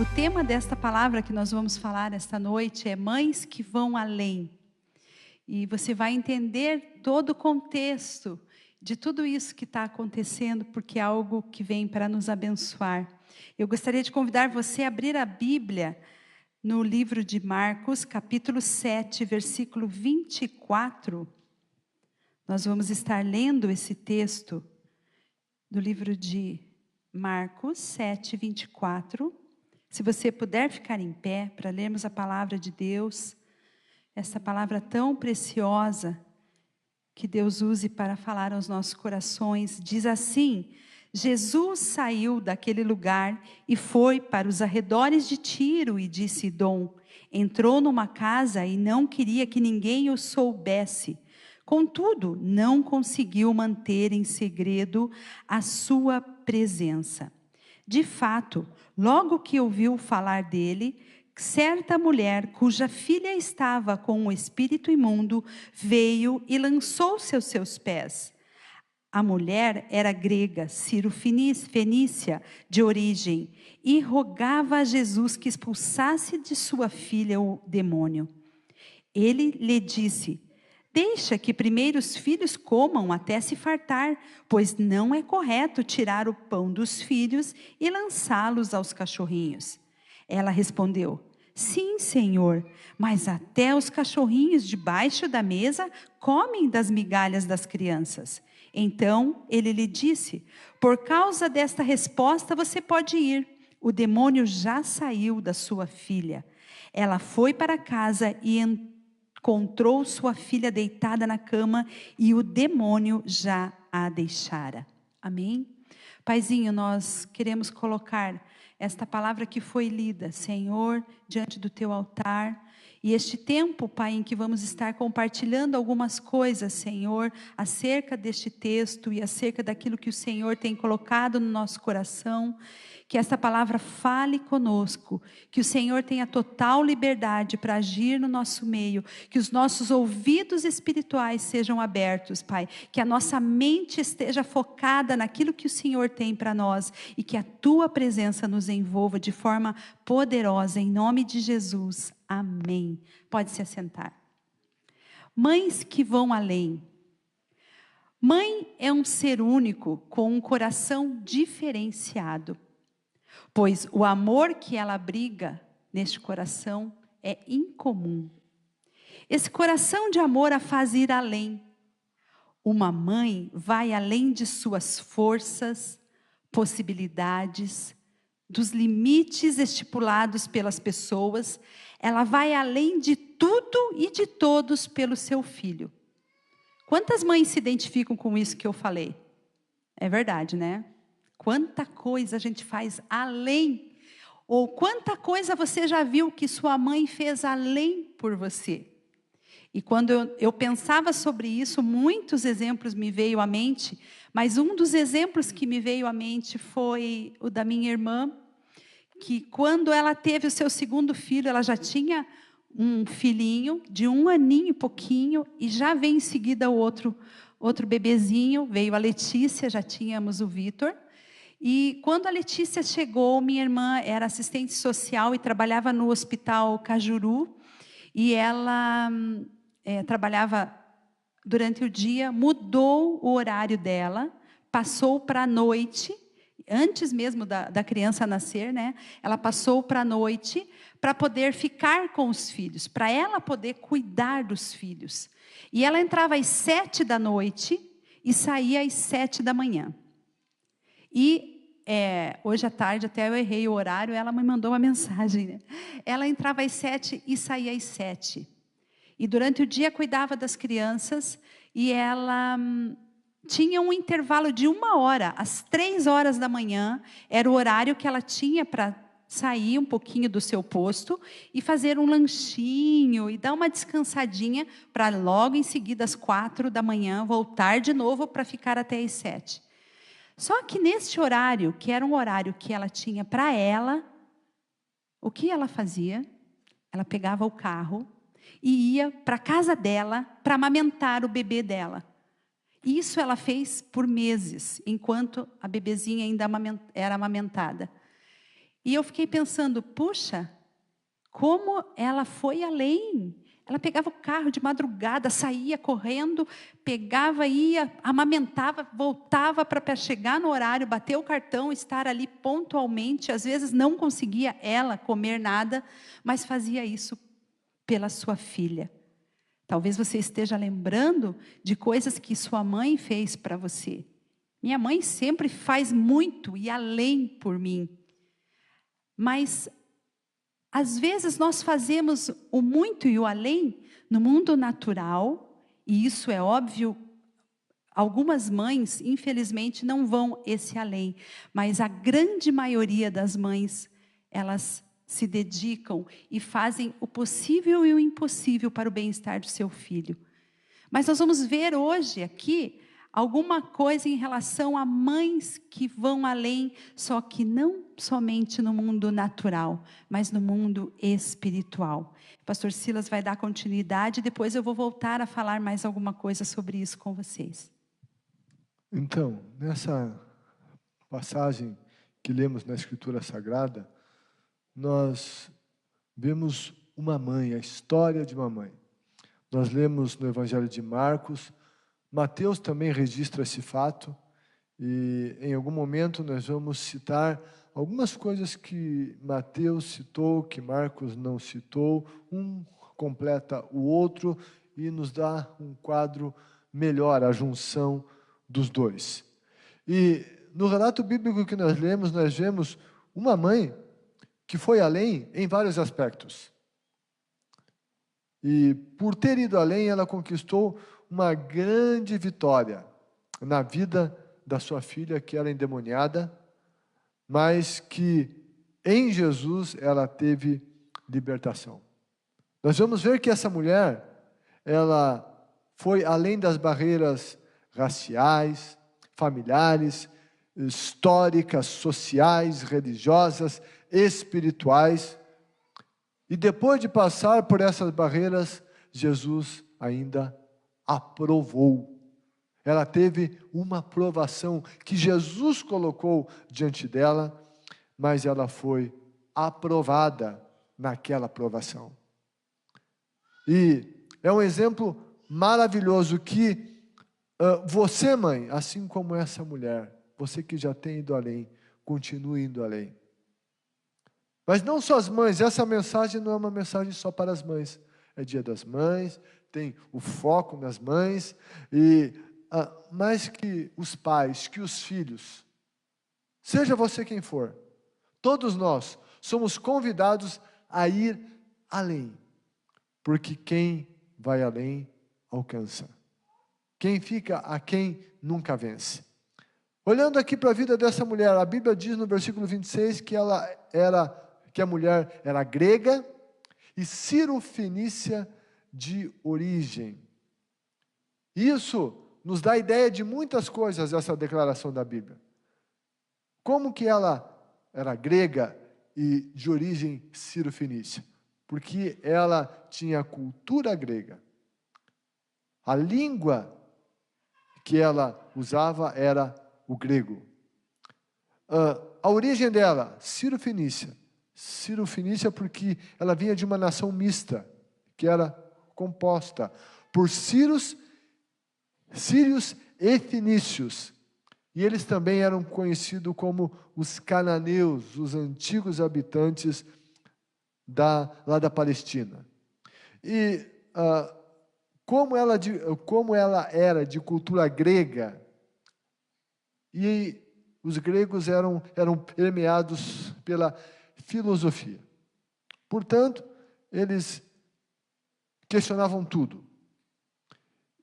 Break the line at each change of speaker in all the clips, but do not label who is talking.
O tema desta palavra que nós vamos falar esta noite é mães que vão além. E você vai entender todo o contexto de tudo isso que está acontecendo, porque é algo que vem para nos abençoar. Eu gostaria de convidar você a abrir a Bíblia no livro de Marcos, capítulo 7, versículo 24. Nós vamos estar lendo esse texto do livro de Marcos 7, 24. Se você puder ficar em pé para lermos a palavra de Deus, essa palavra tão preciosa que Deus use para falar aos nossos corações, diz assim: Jesus saiu daquele lugar e foi para os arredores de Tiro e de Sidom. Entrou numa casa e não queria que ninguém o soubesse. Contudo, não conseguiu manter em segredo a sua presença. De fato, logo que ouviu falar dele, certa mulher, cuja filha estava com um espírito imundo, veio e lançou-se aos seus pés. A mulher era grega, Ciro-fenícia de origem, e rogava a Jesus que expulsasse de sua filha o demônio. Ele lhe disse: deixa que primeiro os filhos comam até se fartar, pois não é correto tirar o pão dos filhos e lançá-los aos cachorrinhos. Ela respondeu: sim, Senhor, mas até os cachorrinhos debaixo da mesa comem das migalhas das crianças. Então ele lhe disse: por causa desta resposta você pode ir. O demônio já saiu da sua filha. Ela foi para casa e encontrou sua filha deitada na cama e o demônio já a deixara. Amém? Paizinho, nós queremos colocar esta palavra que foi lida, Senhor, diante do teu altar. E este tempo, Pai, em que vamos estar compartilhando algumas coisas, Senhor, acerca deste texto e acerca daquilo que o Senhor tem colocado no nosso coração. Que esta palavra fale conosco, que o Senhor tenha total liberdade para agir no nosso meio, que os nossos ouvidos espirituais sejam abertos, Pai, que a nossa mente esteja focada naquilo que o Senhor tem para nós e que a Tua presença nos envolva de forma poderosa, em nome de Jesus, amém. Pode se assentar. Mães que vão além. Mãe é um ser único com um coração diferenciado. Pois o amor que ela abriga neste coração é incomum. Esse coração de amor a faz ir além. Uma mãe vai além de suas forças, possibilidades, dos limites estipulados pelas pessoas. Ela vai além de tudo e de todos pelo seu filho. Quantas mães se identificam com isso que eu falei? É verdade, né? Quanta coisa a gente faz além, ou quanta coisa você já viu que sua mãe fez além por você. E quando eu pensava sobre isso, muitos exemplos me veio à mente, mas um dos exemplos que me veio à mente foi o da minha irmã, que quando ela teve o seu segundo filho, ela já tinha um filhinho de 1 aninho e pouquinho, e já veio em seguida o outro bebezinho, veio a Letícia, já tínhamos o Vitor. E quando a Letícia chegou, minha irmã era assistente social e trabalhava no Hospital Cajuru. E ela trabalhava durante o dia, mudou o horário dela, passou para a noite, antes mesmo da criança nascer, né? Ela passou para a noite para poder ficar com os filhos, para ela poder cuidar dos filhos. E ela entrava às 7 da noite e saía às 7 da manhã. E hoje à tarde, até eu errei o horário, ela me mandou uma mensagem, né? Ela entrava às 7 e saía às 7. E durante o dia cuidava das crianças e ela tinha um intervalo de 1 hora, às 3 horas da manhã, era o horário que ela tinha para sair um pouquinho do seu posto e fazer um lanchinho e dar uma descansadinha para logo em seguida, às 4 da manhã, voltar de novo para ficar até às 7. Só que neste horário, que era um horário que ela tinha para ela, o que ela fazia? Ela pegava o carro e ia para a casa dela para amamentar o bebê dela. Isso ela fez por meses, enquanto a bebezinha ainda era amamentada. E eu fiquei pensando, puxa, como ela foi além. Ela pegava o carro de madrugada, saía correndo, pegava, ia, amamentava, voltava para chegar no horário, bater o cartão, estar ali pontualmente. Às vezes não conseguia ela comer nada, mas fazia isso pela sua filha. Talvez você esteja lembrando de coisas que sua mãe fez para você. Minha mãe sempre faz muito e além por mim. Mas às vezes nós fazemos o muito e o além no mundo natural, e isso é óbvio, algumas mães, infelizmente, não vão esse além, mas a grande maioria das mães, elas se dedicam e fazem o possível e o impossível para o bem-estar do seu filho. Mas nós vamos ver hoje aqui alguma coisa em relação a mães que vão além, só que não somente no mundo natural, mas no mundo espiritual. O pastor Silas vai dar continuidade, depois eu vou voltar a falar mais alguma coisa sobre isso com vocês.
Então, nessa passagem que lemos na Escritura Sagrada, nós vemos uma mãe, a história de uma mãe. Nós lemos no Evangelho de Marcos, Mateus também registra esse fato, e em algum momento nós vamos citar algumas coisas que Mateus citou, que Marcos não citou, um completa o outro e nos dá um quadro melhor, a junção dos dois. E no relato bíblico que nós vemos uma mãe que foi além em vários aspectos. E por ter ido além, ela conquistou uma grande vitória na vida da sua filha, que era endemoniada, mas que em Jesus ela teve libertação. Nós vamos ver que essa mulher, ela foi além das barreiras raciais, familiares, históricas, sociais, religiosas, espirituais. E depois de passar por essas barreiras, Jesus ainda aprovou. Ela teve uma provação que Jesus colocou diante dela, mas ela foi aprovada naquela provação. E é um exemplo maravilhoso que você, mãe, assim como essa mulher, você que já tem ido além, continue indo além. Mas não só as mães, essa mensagem não é uma mensagem só para as mães. É Dia das Mães, tem o foco nas mães, e mais que os pais, que os filhos, seja você quem for, todos nós somos convidados a ir além, porque quem vai além alcança. Quem fica aquém nunca vence. Olhando aqui para a vida dessa mulher, a Bíblia diz no versículo 26 que que a mulher era grega e cirofenícia de origem. Isso nos dá ideia de muitas coisas, essa declaração da Bíblia. Como que ela era grega e de origem cirofenícia? Porque ela tinha cultura grega. A língua que ela usava era o grego. A origem dela, cirofenícia. Cirofenícia porque ela vinha de uma nação mista, que era composta por sírios e fenícios. E eles também eram conhecidos como os cananeus, os antigos habitantes lá da Palestina. E como ela era de cultura grega, e os gregos eram permeados pela filosofia. Portanto, eles questionavam tudo.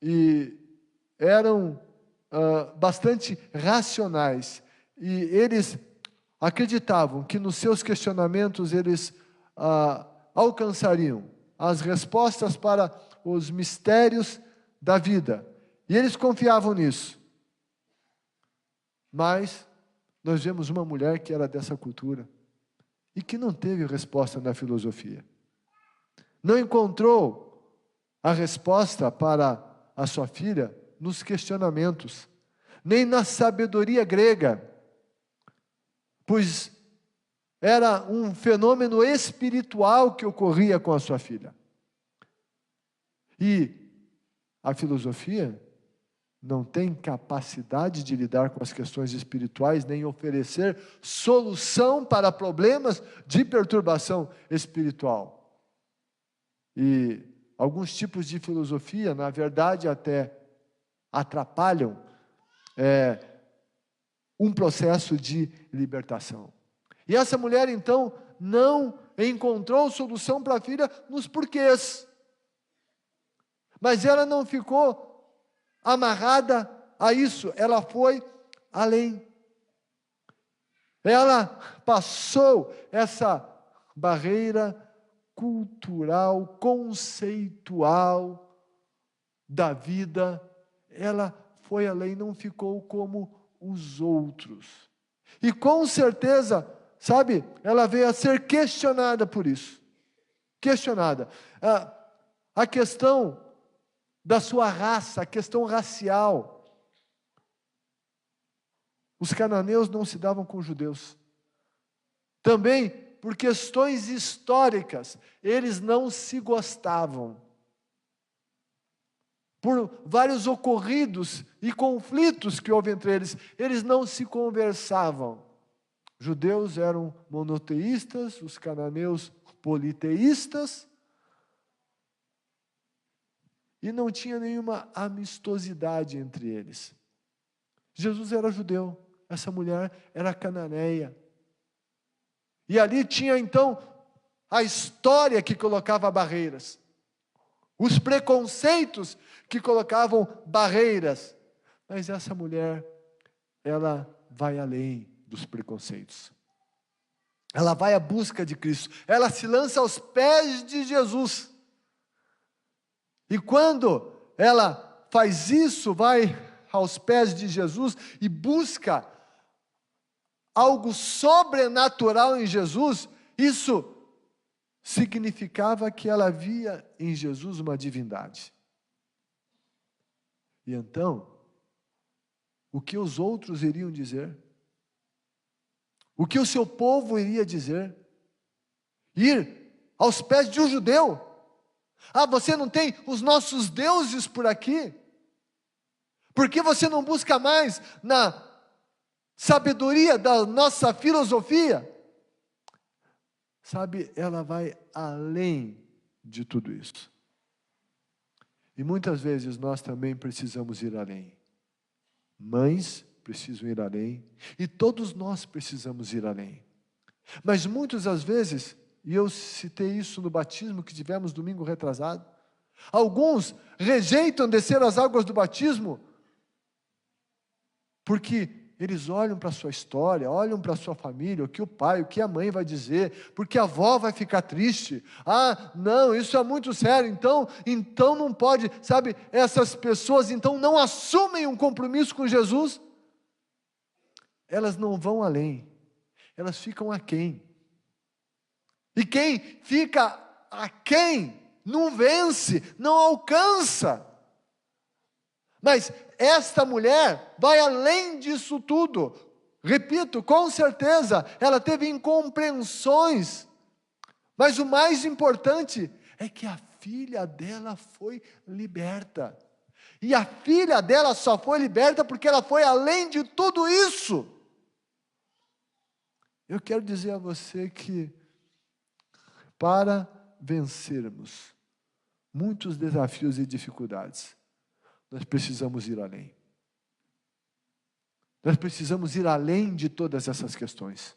E eram bastante racionais. E eles acreditavam que nos seus questionamentos eles alcançariam as respostas para os mistérios da vida. E eles confiavam nisso. Mas nós vemos uma mulher que era dessa cultura e que não teve resposta na filosofia. Não encontrou a resposta para a sua filha nos questionamentos, nem na sabedoria grega, pois era um fenômeno espiritual que ocorria com a sua filha. E a filosofia não tem capacidade de lidar com as questões espirituais, nem oferecer solução para problemas de perturbação espiritual. E alguns tipos de filosofia, na verdade, até atrapalham um processo de libertação. E essa mulher, então, não encontrou solução para a filha nos porquês. Mas ela não ficou amarrada a isso, ela foi além. Ela passou essa barreira cultural, conceitual da vida. Ela foi além, não ficou como os outros. E com certeza, sabe, ela veio a ser questionada por isso. Questionada. A questão da sua raça, a questão racial. Os cananeus não se davam com os judeus. Também, por questões históricas, eles não se gostavam. Por vários ocorridos e conflitos que houve entre eles, eles não se conversavam. Judeus eram monoteístas, os cananeus politeístas, e não tinha nenhuma amistosidade entre eles. Jesus era judeu, essa mulher era cananeia. E ali tinha então a história que colocava barreiras, os preconceitos que colocavam barreiras. Mas essa mulher, ela vai além dos preconceitos. Ela vai à busca de Cristo, ela se lança aos pés de Jesus. E quando ela faz isso, vai aos pés de Jesus e busca algo sobrenatural em Jesus, isso significava que ela via em Jesus uma divindade. E então, o que os outros iriam dizer? O que o seu povo iria dizer? Ir aos pés de um judeu? Ah, você não tem os nossos deuses por aqui? Por que você não busca mais na sabedoria da nossa filosofia? Sabe, ela vai além de tudo isso. E muitas vezes nós também precisamos ir além. Mães precisam ir além, e todos nós precisamos ir além. Mas muitas das vezes, e eu citei isso no batismo que tivemos domingo retrasado, alguns rejeitam descer as águas do batismo, porque eles olham para a sua história, olham para a sua família, o que o pai, o que a mãe vai dizer, porque a avó vai ficar triste. Ah, não, isso é muito sério, então não pode, sabe, essas pessoas então não assumem um compromisso com Jesus, elas não vão além, elas ficam aquém. E quem fica aquém não vence, não alcança. Mas esta mulher vai além disso tudo. Repito, com certeza, ela teve incompreensões. Mas o mais importante é que a filha dela foi liberta. E a filha dela só foi liberta porque ela foi além de tudo isso. Eu quero dizer a você que para vencermos muitos desafios e dificuldades, nós precisamos ir além. Nós precisamos ir além de todas essas questões.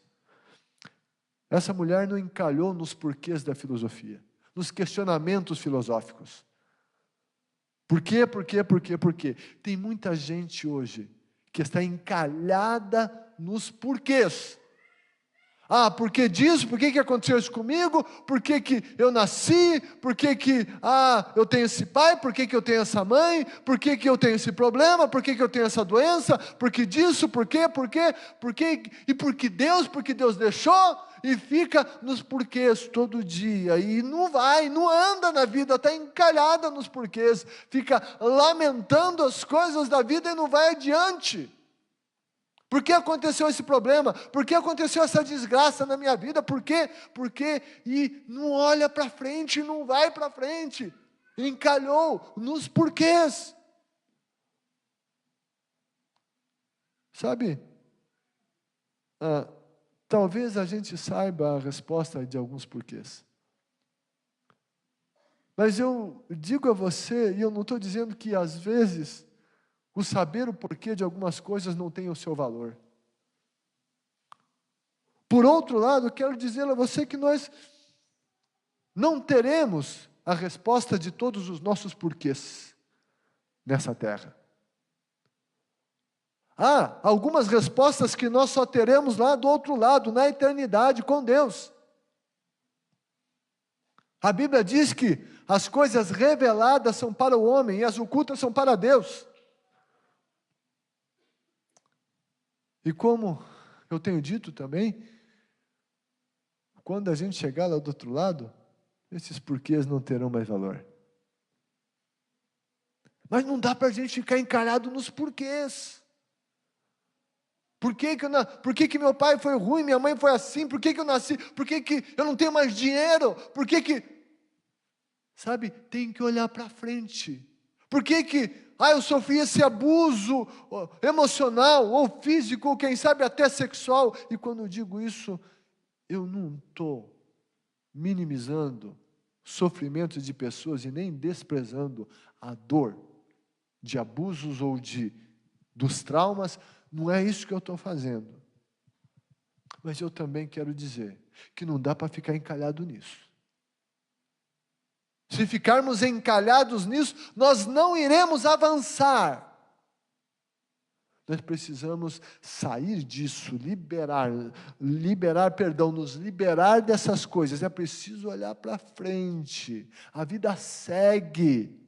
Essa mulher não encalhou nos porquês da filosofia, nos questionamentos filosóficos. Por quê? Por quê? Por quê? Por quê? Tem muita gente hoje que está encalhada nos porquês. Ah, por que disso? Por que aconteceu isso comigo? Por que eu nasci? Por que eu tenho esse pai? Por que eu tenho essa mãe? Por que eu tenho esse problema? Por que eu tenho essa doença? Por que disso? Por quê? Por quê? Por quê? E por que Deus? Porque Deus deixou? E fica nos porquês todo dia. E não anda na vida, está encalhada nos porquês. Fica lamentando as coisas da vida e não vai adiante. Por que aconteceu esse problema? Por que aconteceu essa desgraça na minha vida? Por quê? E não olha para frente, não vai para frente. Encalhou nos porquês. Sabe? Talvez a gente saiba a resposta de alguns porquês. Mas eu digo a você, e eu não estou dizendo que às vezes o saber o porquê de algumas coisas não tem o seu valor. Por outro lado, eu quero dizer a você que nós não teremos a resposta de todos os nossos porquês nessa terra. Há algumas respostas que nós só teremos lá do outro lado, na eternidade com Deus. A Bíblia diz que as coisas reveladas são para o homem e as ocultas são para Deus. E como eu tenho dito também, quando a gente chegar lá do outro lado, esses porquês não terão mais valor. Mas não dá para a gente ficar encalhado nos porquês. Por que meu pai foi ruim, minha mãe foi assim? Por que eu nasci? Por que eu não tenho mais dinheiro? Sabe, tem que olhar para frente. Por que eu sofri esse abuso emocional, ou físico, ou quem sabe até sexual? E quando eu digo isso, eu não estou minimizando sofrimentos de pessoas e nem desprezando a dor de abusos ou dos traumas. Não é isso que eu estou fazendo. Mas eu também quero dizer que não dá para ficar encalhado nisso. Se ficarmos encalhados nisso, nós não iremos avançar. Nós precisamos sair disso, nos liberar dessas coisas. É preciso olhar para frente. A vida segue.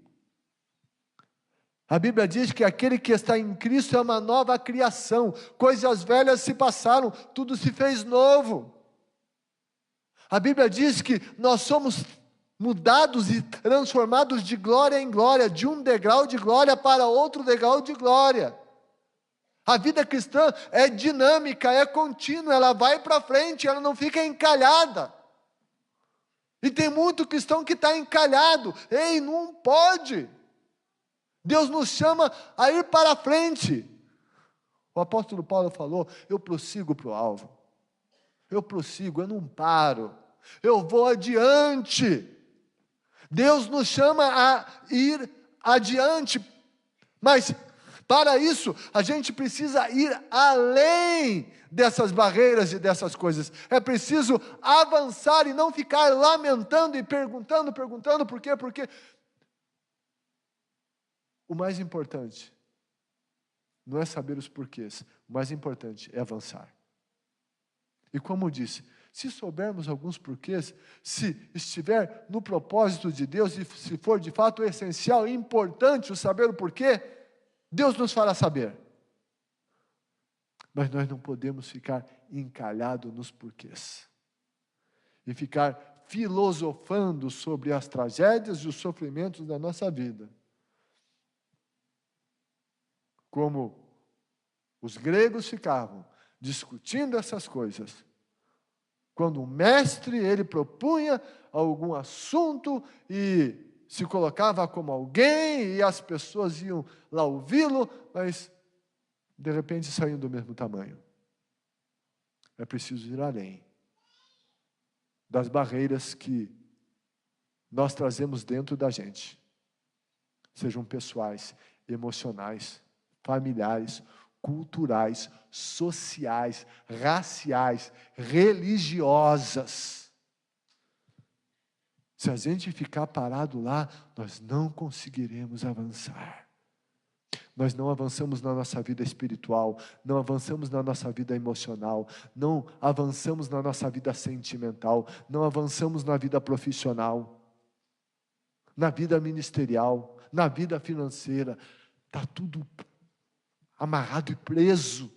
A Bíblia diz que aquele que está em Cristo é uma nova criação. Coisas velhas se passaram, tudo se fez novo. A Bíblia diz que nós somos mudados e transformados de glória em glória, de um degrau de glória para outro degrau de glória. A vida cristã é dinâmica, é contínua, ela vai para frente, ela não fica encalhada. E tem muito cristão que está encalhado. Ei, não pode. Deus nos chama a ir para frente. O apóstolo Paulo falou: eu prossigo para o alvo. Eu prossigo, eu não paro. Eu vou adiante. Deus nos chama a ir adiante. Mas para isso, a gente precisa ir além dessas barreiras e dessas coisas. É preciso avançar e não ficar lamentando e perguntando por quê, por quê. O mais importante não é saber os porquês, o mais importante é avançar. E como eu disse, se soubermos alguns porquês, se estiver no propósito de Deus e se for de fato essencial e importante o saber o porquê, Deus nos fará saber. Mas nós não podemos ficar encalhados nos porquês e ficar filosofando sobre as tragédias e os sofrimentos da nossa vida. Como os gregos ficavam discutindo essas coisas. Quando o mestre, ele propunha algum assunto e se colocava como alguém e as pessoas iam lá ouvi-lo, mas de repente saíam do mesmo tamanho. É preciso ir além das barreiras que nós trazemos dentro da gente, sejam pessoais, emocionais, familiares, culturais, sociais, raciais, religiosas. Se a gente ficar parado lá, nós não conseguiremos avançar. Nós não avançamos na nossa vida espiritual, não avançamos na nossa vida emocional, não avançamos na nossa vida sentimental, não avançamos na vida profissional, na vida ministerial, na vida financeira. Está tudo amarrado e preso,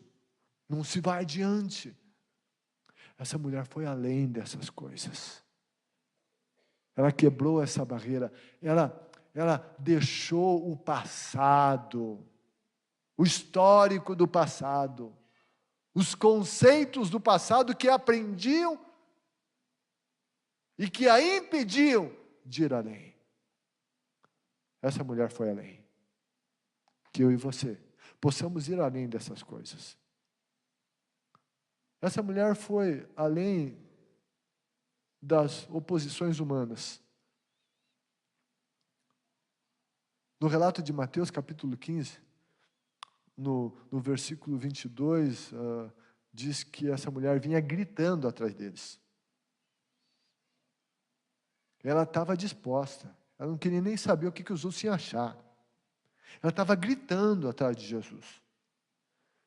não se vai adiante. Essa mulher foi além dessas coisas. Ela quebrou essa barreira, ela deixou o passado, o histórico do passado. os conceitos do passado que aprendiam e que a impediam de ir além. Essa mulher foi além. Que eu e você possamos ir além dessas coisas. Essa mulher foi além das oposições humanas. No relato de Mateus, capítulo 15, no versículo 22, diz que essa mulher vinha gritando atrás deles. Ela estava disposta. Ela não queria nem saber o que os outros iam achar. Ela estava gritando atrás de Jesus.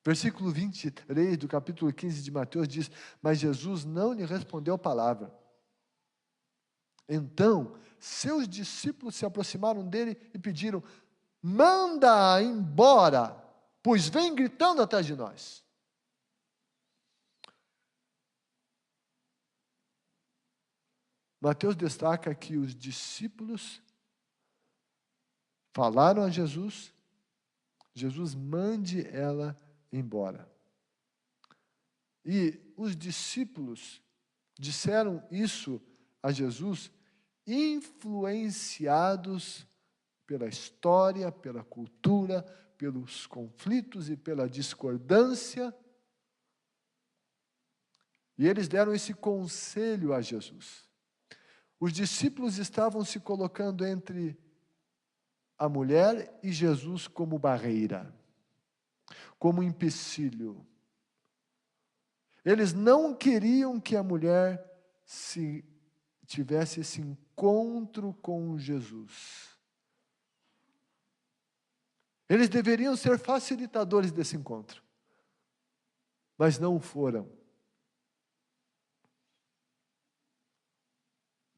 Versículo 23 do capítulo 15 de Mateus diz: mas Jesus não lhe respondeu palavra. Então, seus discípulos se aproximaram dele e pediram: manda-a embora, pois vem gritando atrás de nós. Mateus destaca que os discípulos falaram a Jesus: Jesus, mande ela embora. E os discípulos disseram isso a Jesus, influenciados pela história, pela cultura, pelos conflitos e pela discordância. E eles deram esse conselho a Jesus. Os discípulos estavam se colocando entre a mulher e Jesus como barreira, como empecilho. Eles não queriam que a mulher tivesse esse encontro com Jesus. Eles deveriam ser facilitadores desse encontro, mas não foram.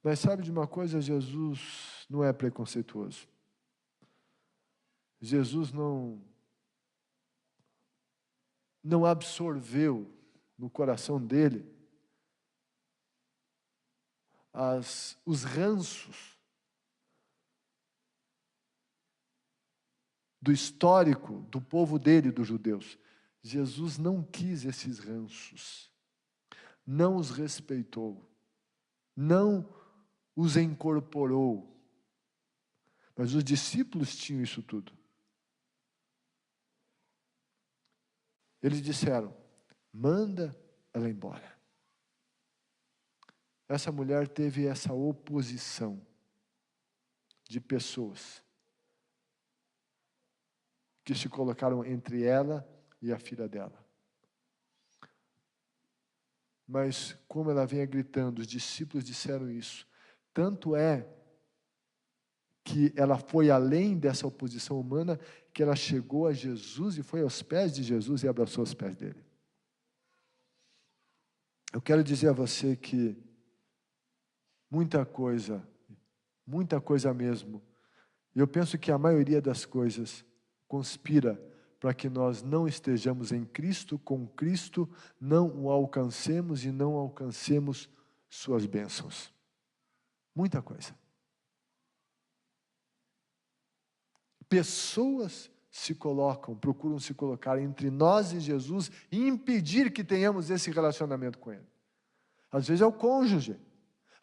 Mas sabe de uma coisa? Jesus não é preconceituoso. Jesus não absorveu no coração dele os ranços do histórico do povo dele, dos judeus. Jesus não quis esses ranços, não os respeitou, não os incorporou. Mas os discípulos tinham isso tudo. Eles disseram: manda ela embora. Essa mulher teve essa oposição de pessoas que se colocaram entre ela e a filha dela. Mas como ela vinha gritando, os discípulos disseram isso. Tanto é que ela foi além dessa oposição humana, que ela chegou a Jesus e foi aos pés de Jesus e abraçou os pés dele. Eu quero dizer a você que muita coisa mesmo, e eu penso que a maioria das coisas conspira para que nós não estejamos em Cristo, com Cristo, não o alcancemos e não alcancemos suas bênçãos. Muita coisa. Pessoas procuram se colocar entre nós e Jesus e impedir que tenhamos esse relacionamento com Ele. Às vezes é o cônjuge,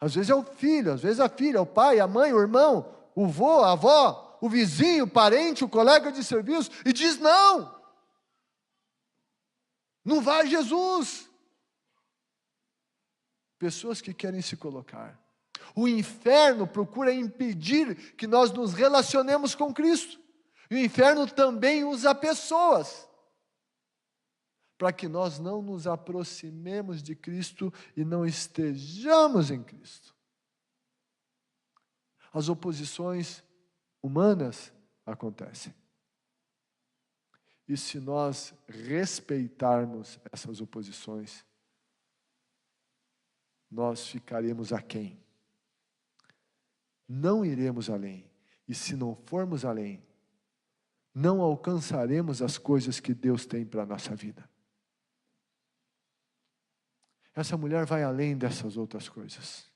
às vezes é o filho, às vezes a filha, o pai, a mãe, o irmão, o vô, a avó, o vizinho, o parente, o colega de serviço, e diz não. Não vai Jesus. Pessoas que querem se colocar. O inferno procura impedir que nós nos relacionemos com Cristo. E o inferno também usa pessoas para que nós não nos aproximemos de Cristo e não estejamos em Cristo. As oposições humanas acontecem. E se nós respeitarmos essas oposições, nós ficaremos aquém. Não iremos além. E se não formos além, não alcançaremos as coisas que Deus tem para a nossa vida. Essa mulher vai além dessas outras coisas.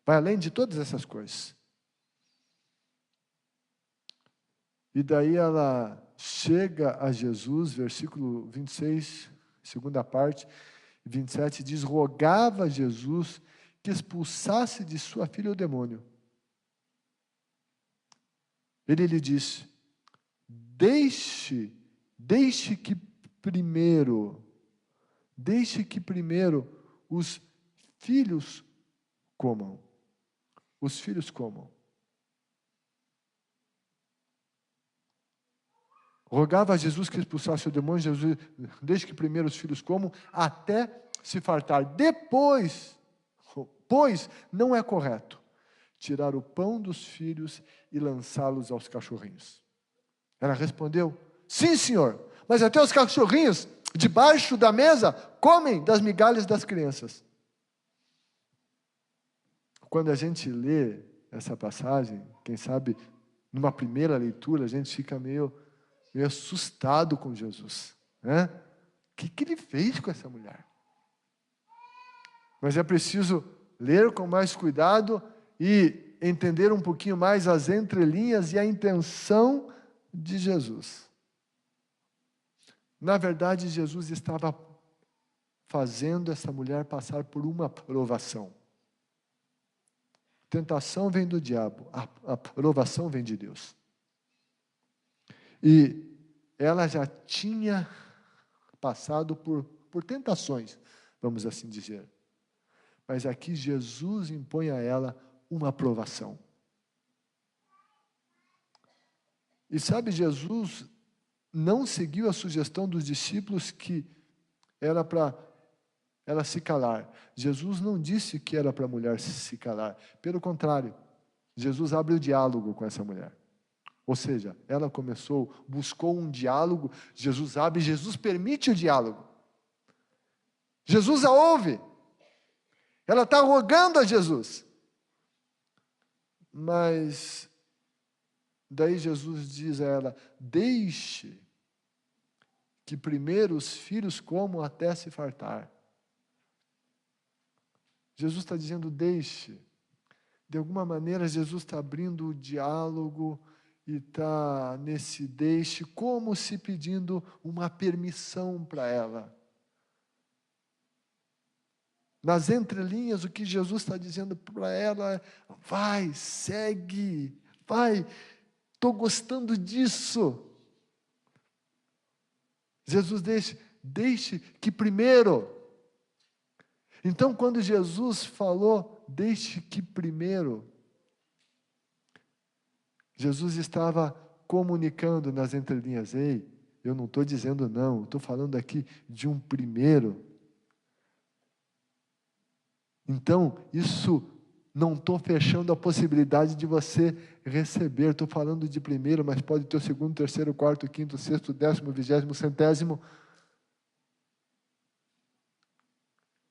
Vai além de todas essas coisas. E daí ela chega a Jesus, versículo 26, segunda parte, 27, diz: rogava a Jesus que expulsasse de sua filha o demônio. Ele lhe disse: deixe que primeiro os filhos comam. Os filhos comam. Rogava a Jesus que expulsasse o demônio. Jesus: deixe que primeiro os filhos comam, até se fartar. Depois, pois não é correto tirar o pão dos filhos e lançá-los aos cachorrinhos. Ela respondeu: sim, Senhor, mas até os cachorrinhos debaixo da mesa comem das migalhas das crianças. Quando a gente lê essa passagem, quem sabe numa primeira leitura a gente fica meio assustado com Jesus, né? O que ele fez com essa mulher? Mas é preciso ler com mais cuidado e entender um pouquinho mais as entrelinhas e a intenção de Jesus. Na verdade, Jesus estava fazendo essa mulher passar por uma provação. Tentação vem do diabo, a provação vem de Deus. E ela já tinha passado por tentações, vamos assim dizer. Mas aqui Jesus impõe a ela uma provação. E sabe, Jesus não seguiu a sugestão dos discípulos que era para ela se calar. Jesus não disse que era para a mulher se calar. Pelo contrário, Jesus abre o diálogo com essa mulher. Ou seja, ela buscou um diálogo, Jesus abre, Jesus permite o diálogo. Jesus a ouve. Ela está rogando a Jesus. Mas daí Jesus diz a ela: deixe que primeiro os filhos comam até se fartar. Jesus está dizendo: deixe. De alguma maneira, Jesus está abrindo o diálogo e está nesse deixe, como se pedindo uma permissão para ela. Nas entrelinhas, o que Jesus está dizendo para ela é: vai, segue, vai, estou gostando disso. Jesus deixe que primeiro. Então, quando Jesus falou, deixe que primeiro, Jesus estava comunicando nas entrelinhas: ei, eu não estou dizendo não, estou falando aqui de um primeiro. Então, isso não estou fechando a possibilidade de você receber. Estou falando de primeiro, mas pode ter o segundo, terceiro, quarto, quinto, sexto, 10º, 20º, 100º.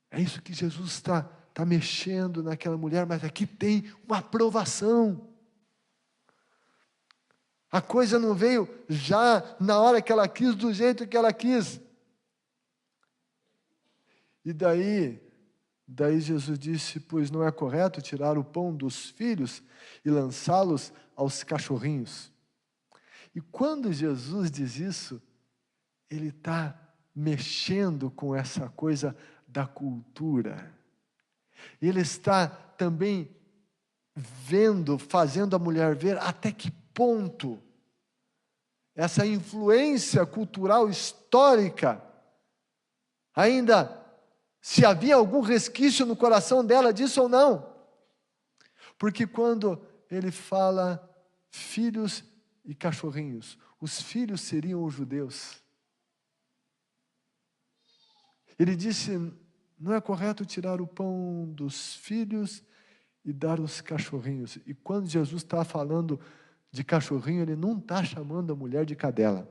É isso que Jesus está mexendo naquela mulher, mas aqui tem uma aprovação. A coisa não veio já na hora que ela quis, do jeito que ela quis. E daí Jesus disse: pois não é correto tirar o pão dos filhos e lançá-los aos cachorrinhos. E quando Jesus diz isso, ele está mexendo com essa coisa da cultura. Ele está também fazendo a mulher ver até que ponto essa influência cultural histórica ainda, se havia algum resquício no coração dela disso ou não. Porque quando ele fala filhos e cachorrinhos, os filhos seriam os judeus. Ele disse: não é correto tirar o pão dos filhos e dar aos cachorrinhos. E quando Jesus está falando de cachorrinho, ele não está chamando a mulher de cadela.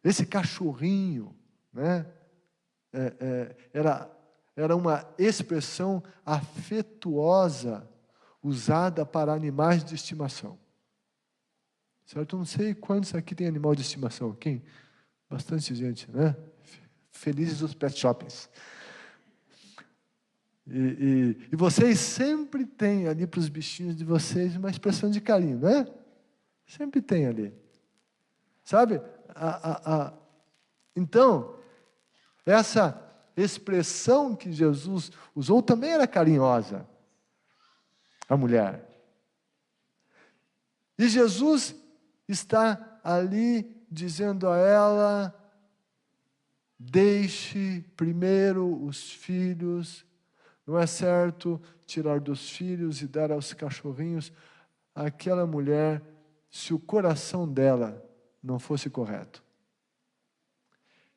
Esse cachorrinho, né, era uma expressão afetuosa usada para animais de estimação. Certo? Eu não sei quantos aqui tem animal de estimação. Quem? Bastante gente, né? Felizes os pet shoppings. E vocês sempre têm ali para os bichinhos de vocês uma expressão de carinho, né? Sempre tem ali. Sabe? Então, essa expressão que Jesus usou também era carinhosa. A mulher. E Jesus está ali dizendo a ela: deixe primeiro os filhos. Não é certo tirar dos filhos e dar aos cachorrinhos. Aquela mulher, se o coração dela não fosse correto,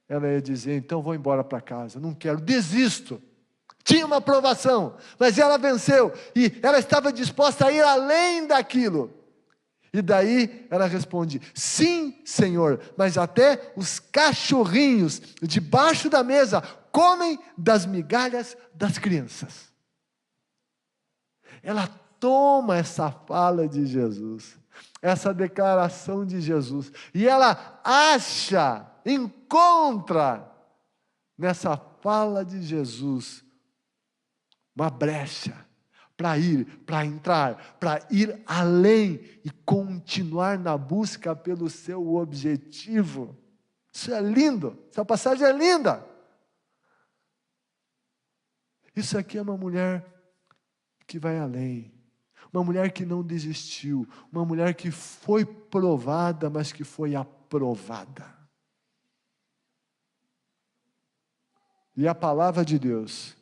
ela ia dizer: então vou embora para casa, não quero, desisto. Tinha uma aprovação, mas ela venceu, e ela estava disposta a ir além daquilo. E daí ela responde: sim, Senhor, mas até os cachorrinhos debaixo da mesa comem das migalhas das crianças. Ela toma essa fala de Jesus, essa declaração de Jesus, e ela encontra nessa fala de Jesus uma brecha para entrar, para ir além e continuar na busca pelo seu objetivo. Isso é lindo, essa passagem é linda. Isso aqui é uma mulher que vai além, uma mulher que não desistiu, uma mulher que foi provada, mas que foi aprovada. E a palavra de Deus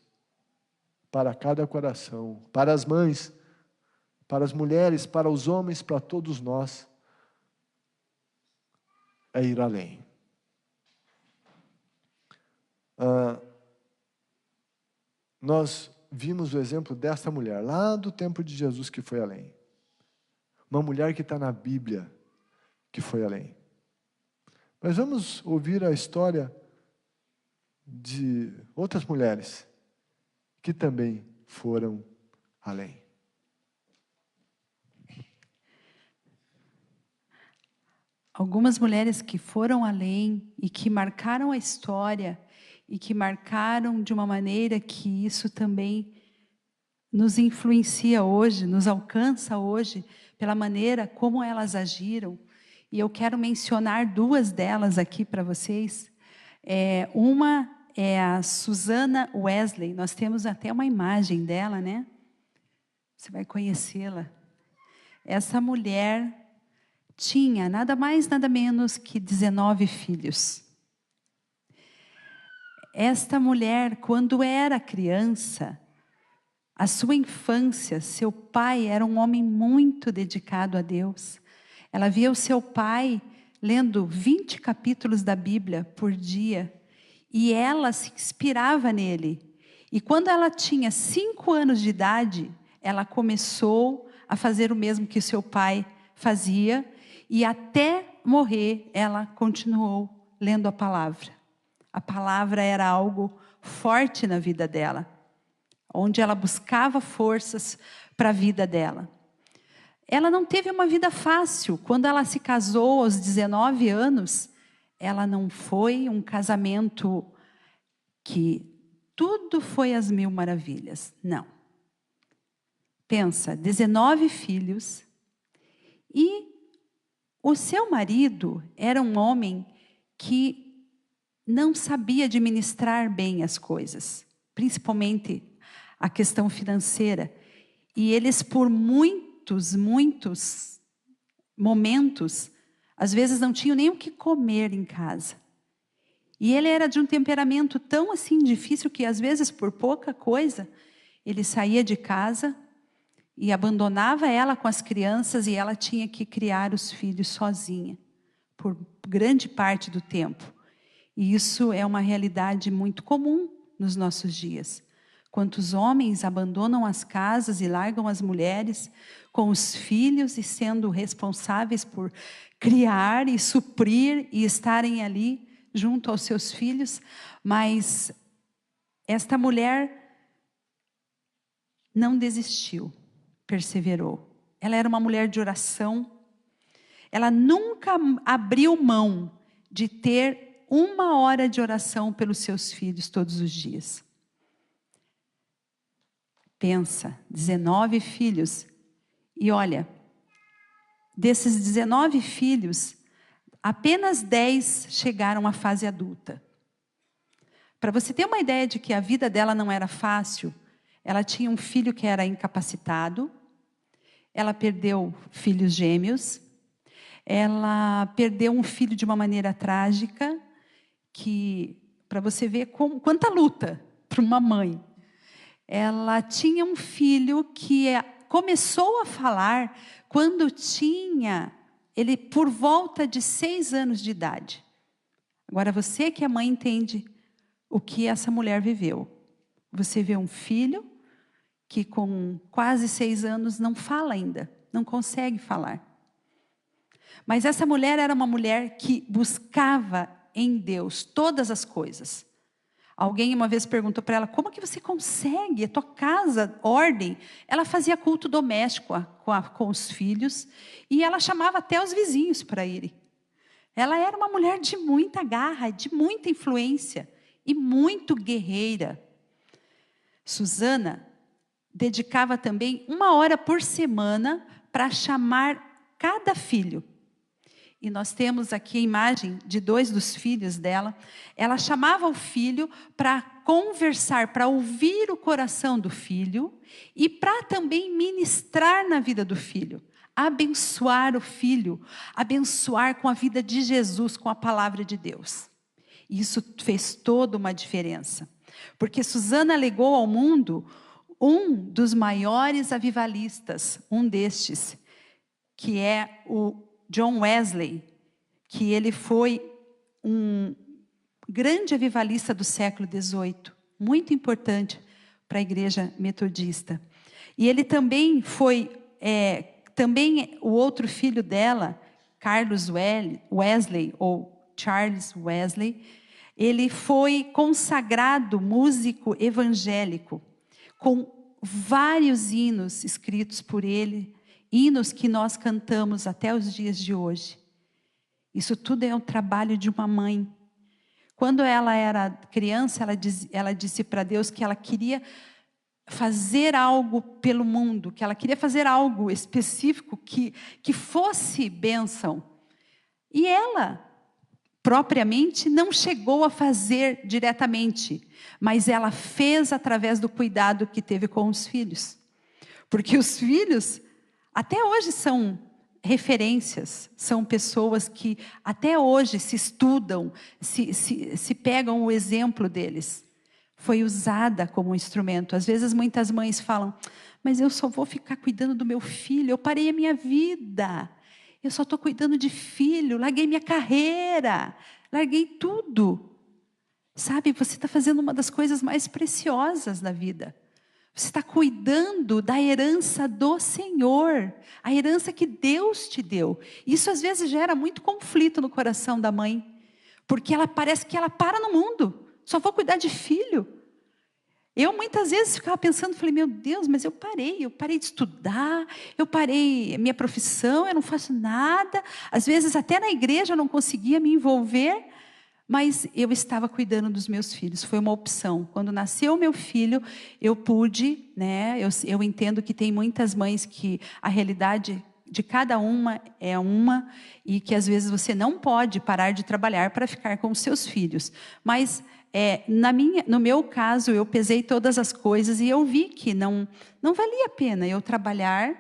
para cada coração, para as mães, para as mulheres, para os homens, para todos nós, é ir além. Nós vimos o exemplo dessa mulher, lá do tempo de Jesus, que foi além. Uma mulher que está na Bíblia, que foi além. Mas vamos ouvir a história de outras mulheres, que também foram além.
Algumas mulheres que foram além e que marcaram a história e que marcaram de uma maneira que isso também nos influencia hoje, nos alcança hoje, pela maneira como elas agiram. E eu quero mencionar duas delas aqui para vocês. Uma é a Susana Wesley. Nós temos até uma imagem dela, né? Você vai conhecê-la. Essa mulher tinha nada mais, nada menos que 19 filhos. Esta mulher, quando era criança, a sua infância, seu pai era um homem muito dedicado a Deus. Ela via o seu pai lendo 20 capítulos da Bíblia por dia, e ela se inspirava nele. E quando ela tinha 5 anos de idade, ela começou a fazer o mesmo que seu pai fazia, e até morrer ela continuou lendo a palavra. A palavra era algo forte na vida dela, onde ela buscava forças para a vida dela. Ela não teve uma vida fácil. Quando ela se casou aos 19 anos, ela não foi um casamento que tudo foi às mil maravilhas. Não. Pensa, 19 filhos, e o seu marido era um homem que não sabia administrar bem as coisas, principalmente a questão financeira. E eles, por muitos momentos, às vezes não tinham nem o que comer em casa. E ele era de um temperamento tão assim difícil que às vezes por pouca coisa ele saía de casa e abandonava ela com as crianças, e ela tinha que criar os filhos sozinha por grande parte do tempo. E isso é uma realidade muito comum nos nossos dias. Quantos homens abandonam as casas e largam as mulheres com os filhos e sendo responsáveis por criar e suprir e estarem ali junto aos seus filhos. Mas esta mulher não desistiu, perseverou. Ela era uma mulher de oração. Ela nunca abriu mão de ter 1 hora de oração pelos seus filhos todos os dias. Pensa, 19 filhos. E olha, desses 19 filhos, Apenas 10 chegaram à fase adulta. Para você ter uma ideia de que a vida dela não era fácil, ela tinha um filho que era incapacitado, ela perdeu filhos gêmeos, ela perdeu um filho de uma maneira trágica, que, para você ver quanta luta para uma mãe. Ela tinha um filho que começou a falar quando tinha ele por volta de 6 anos de idade. Agora, você que é mãe entende o que essa mulher viveu. Você vê um filho que com quase 6 anos não fala ainda, não consegue falar. Mas essa mulher era uma mulher que buscava em Deus todas as coisas. Alguém uma vez perguntou para ela, como que você consegue? A tua casa, ordem. Ela fazia culto doméstico com os filhos e ela chamava até os vizinhos para irem. Ela era uma mulher de muita garra, de muita influência e muito guerreira. Susana dedicava também 1 hora por semana para chamar cada filho. E nós temos aqui a imagem de 2 dos filhos dela. Ela chamava o filho para conversar, para ouvir o coração do filho e para também ministrar na vida do filho. Abençoar o filho, abençoar com a vida de Jesus, com a palavra de Deus. Isso fez toda uma diferença. Porque Susana legou ao mundo um dos maiores avivalistas, um destes, que é o John Wesley, que ele foi um grande avivalista do século XVIII, muito importante para a igreja metodista. E ele também foi, também o outro filho dela, Carlos Wesley, ou Charles Wesley, ele foi consagrado músico evangélico, com vários hinos escritos por ele, hinos que nós cantamos até os dias de hoje. Isso tudo é um trabalho de uma mãe. Quando ela era criança, ela disse para Deus que ela queria fazer algo pelo mundo, que ela queria fazer algo específico que fosse bênção. E ela, propriamente, não chegou a fazer diretamente, mas ela fez através do cuidado que teve com os filhos. Porque os filhos até hoje são referências, são pessoas que até hoje se estudam, se pegam o exemplo deles. Foi usada como instrumento. Às vezes muitas mães falam, mas eu só vou ficar cuidando do meu filho, eu parei a minha vida, eu só estou cuidando de filho, larguei minha carreira, larguei tudo. Sabe, você está fazendo uma das coisas mais preciosas da vida. Você está cuidando da herança do Senhor, a herança que Deus te deu. Isso às vezes gera muito conflito no coração da mãe, porque ela parece que ela para no mundo, só vou cuidar de filho. Eu muitas vezes ficava pensando, falei, meu Deus, mas eu parei de estudar, eu parei minha profissão, eu não faço nada. Às vezes até na igreja eu não conseguia me envolver, mas eu estava cuidando dos meus filhos, foi uma opção. Quando nasceu o meu filho, eu pude, né? Eu entendo que tem muitas mães que a realidade de cada uma é uma, e que às vezes você não pode parar de trabalhar para ficar com os seus filhos. Mas no meu caso, eu pesei todas as coisas e eu vi que não valia a pena eu trabalhar,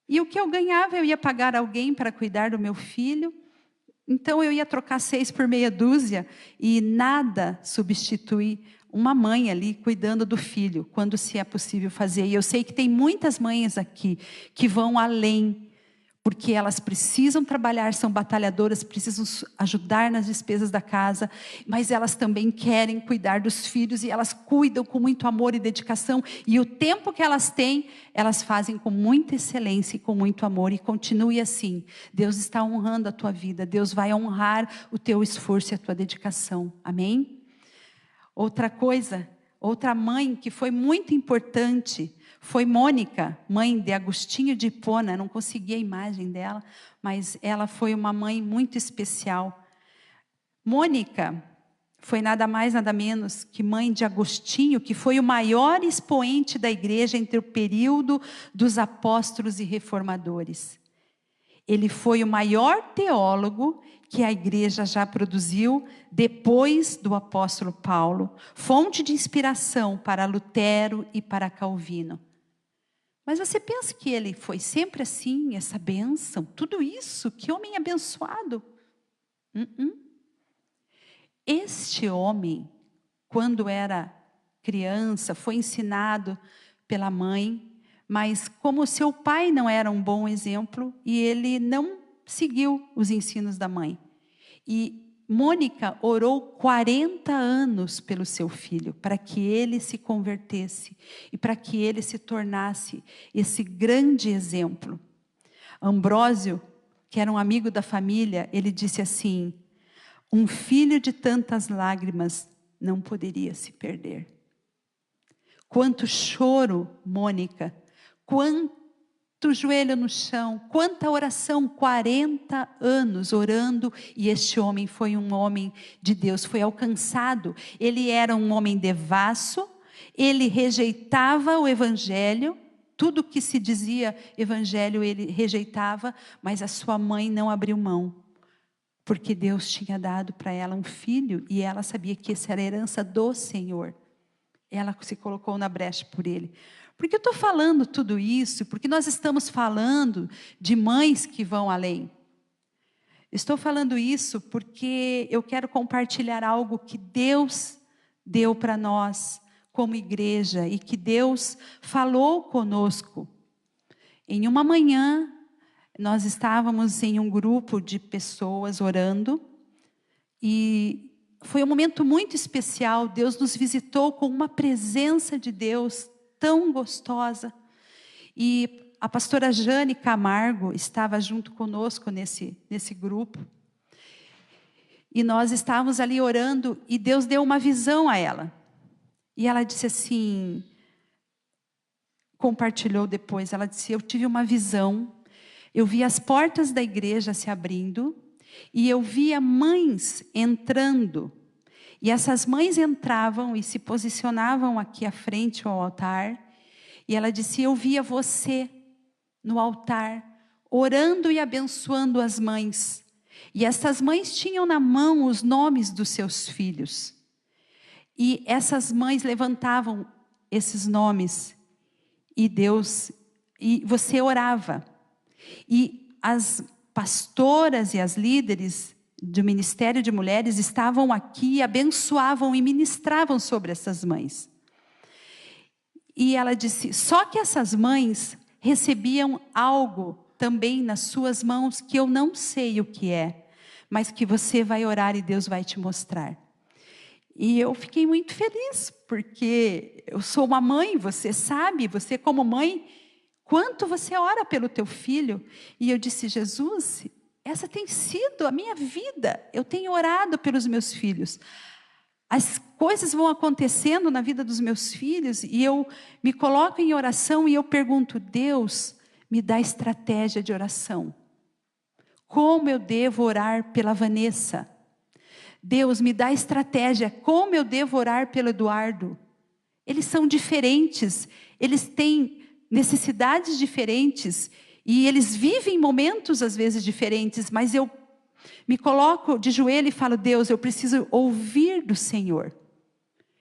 e o que eu ganhava eu ia pagar alguém para cuidar do meu filho. Então eu ia trocar 6 por meia dúzia, e nada substitui uma mãe ali cuidando do filho, quando se é possível fazer. E eu sei que tem muitas mães aqui que vão além, porque elas precisam trabalhar, são batalhadoras, precisam ajudar nas despesas da casa, mas elas também querem cuidar dos filhos, e elas cuidam com muito amor e dedicação, e o tempo que elas têm, elas fazem com muita excelência e com muito amor, e continue assim. Deus está honrando a tua vida, Deus vai honrar o teu esforço e a tua dedicação, amém? Outra coisa, outra mãe que foi muito importante, foi Mônica, mãe de Agostinho de Hipona. Não consegui a imagem dela, mas ela foi uma mãe muito especial. Mônica foi nada mais, nada menos que mãe de Agostinho, que foi o maior expoente da igreja entre o período dos apóstolos e reformadores. Ele foi o maior teólogo que a igreja já produziu depois do apóstolo Paulo, fonte de inspiração para Lutero e para Calvino. Mas você pensa que ele foi sempre assim, essa bênção, tudo isso, que homem abençoado? Este homem, quando era criança, foi ensinado pela mãe, mas como seu pai não era um bom exemplo, e ele não seguiu os ensinos da mãe. E Mônica orou 40 anos pelo seu filho, para que ele se convertesse e para que ele se tornasse esse grande exemplo. Ambrósio, que era um amigo da família, ele disse assim: um filho de tantas lágrimas não poderia se perder. Quanto choro, Mônica, quanto joelho no chão, quanta oração, 40 anos orando, e este homem foi um homem de Deus, foi alcançado. Ele era um homem devasso, ele rejeitava o evangelho, tudo que se dizia evangelho ele rejeitava, mas a sua mãe não abriu mão, porque Deus tinha dado para ela um filho, e ela sabia que essa era a herança do Senhor. Ela se colocou na brecha por ele. Por que eu estou falando tudo isso? Porque nós estamos falando de mães que vão além. Estou falando isso porque eu quero compartilhar algo que Deus deu para nós como igreja e que Deus falou conosco. Em uma manhã, nós estávamos em um grupo de pessoas orando e foi um momento muito especial. Deus nos visitou com uma presença de Deus tão gostosa. E a pastora Jane Camargo estava junto conosco nesse grupo. E nós estávamos ali orando e Deus deu uma visão a ela. E ela disse assim, compartilhou depois, ela disse: eu tive uma visão, eu vi as portas da igreja se abrindo e eu via mães entrando. E essas mães entravam e se posicionavam aqui à frente ao altar. E ela disse: eu via você no altar, orando e abençoando as mães. E essas mães tinham na mão os nomes dos seus filhos. E essas mães levantavam esses nomes. E você orava. E as pastoras e as líderes do Ministério de Mulheres estavam aqui, abençoavam e ministravam sobre essas mães. E ela disse: só que essas mães recebiam algo também nas suas mãos que eu não sei o que é, mas que você vai orar e Deus vai te mostrar. E eu fiquei muito feliz, porque eu sou uma mãe, você sabe, você como mãe, quanto você ora pelo teu filho. E eu disse: Jesus, essa tem sido a minha vida, eu tenho orado pelos meus filhos. As coisas vão acontecendo na vida dos meus filhos e eu me coloco em oração e eu pergunto: Deus, me dá estratégia de oração. Como eu devo orar pela Vanessa? Deus, me dá estratégia. Como eu devo orar pelo Eduardo? Eles são diferentes, eles têm necessidades diferentes e eles vivem momentos às vezes diferentes, mas eu me coloco de joelho e falo: Deus, eu preciso ouvir do Senhor.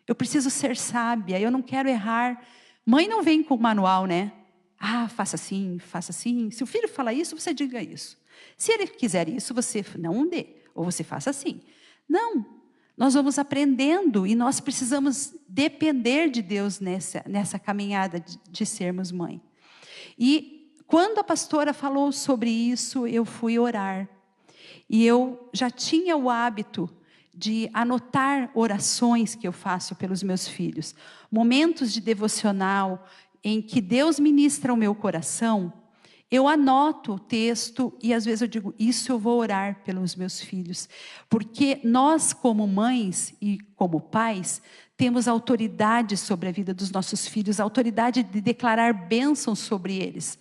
Eu preciso ser sábia, eu não quero errar. Mãe não vem com manual, né? Ah, faça assim, faça assim. Se o filho fala isso, você diga isso. Se ele quiser isso, você não dê. Ou você faça assim. Não, nós vamos aprendendo e nós precisamos depender de Deus nessa caminhada de sermos mãe. E quando a pastora falou sobre isso, eu fui orar. E eu já tinha o hábito de anotar orações que eu faço pelos meus filhos. Momentos de devocional em que Deus ministra o meu coração, eu anoto o texto e às vezes eu digo: isso eu vou orar pelos meus filhos. Porque nós como mães e como pais, temos autoridade sobre a vida dos nossos filhos, autoridade de declarar bênçãos sobre eles.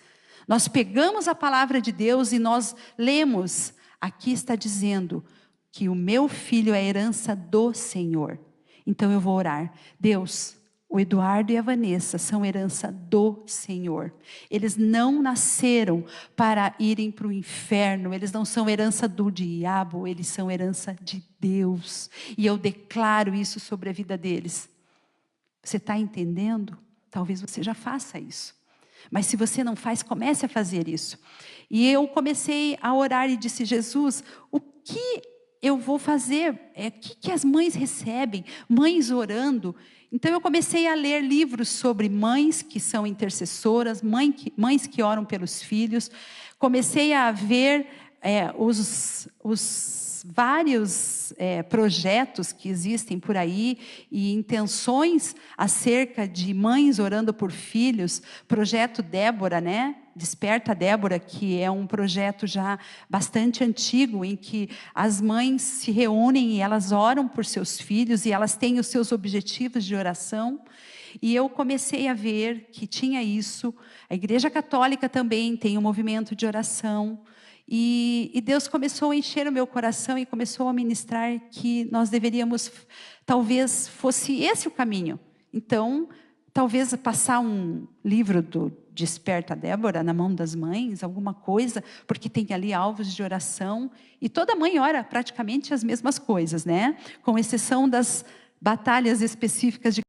Nós pegamos a palavra de Deus e nós lemos: aqui está dizendo que o meu filho é a herança do Senhor. Então eu vou orar: Deus, O Eduardo e a Vanessa são herança do Senhor. Eles não nasceram para irem para o inferno. Eles não são herança do diabo. Eles são herança de Deus. E eu declaro isso sobre a vida deles. Você está entendendo? Talvez você já faça isso. Mas se você não faz, comece a fazer isso. E eu comecei a orar e disse: Jesus, o que eu vou fazer? O que as mães recebem? Mães orando. Então eu comecei a ler livros sobre mães que são intercessoras, mães que oram pelos filhos. Comecei a ver os vários projetos que existem por aí e intenções acerca de mães orando por filhos. Projeto Débora, né? Desperta Débora, que é um projeto já bastante antigo, em que as mães se reúnem e elas oram por seus filhos e elas têm os seus objetivos de oração. E eu comecei a ver que tinha isso. A Igreja Católica também tem um movimento de oração. E Deus começou a encher o meu coração e começou a ministrar que nós deveríamos, talvez fosse esse o caminho. Então, talvez passar um livro do Desperta Débora na mão das mães, alguma coisa, porque tem ali alvos de oração. E toda mãe ora praticamente as mesmas coisas, né? Com exceção das batalhas específicas de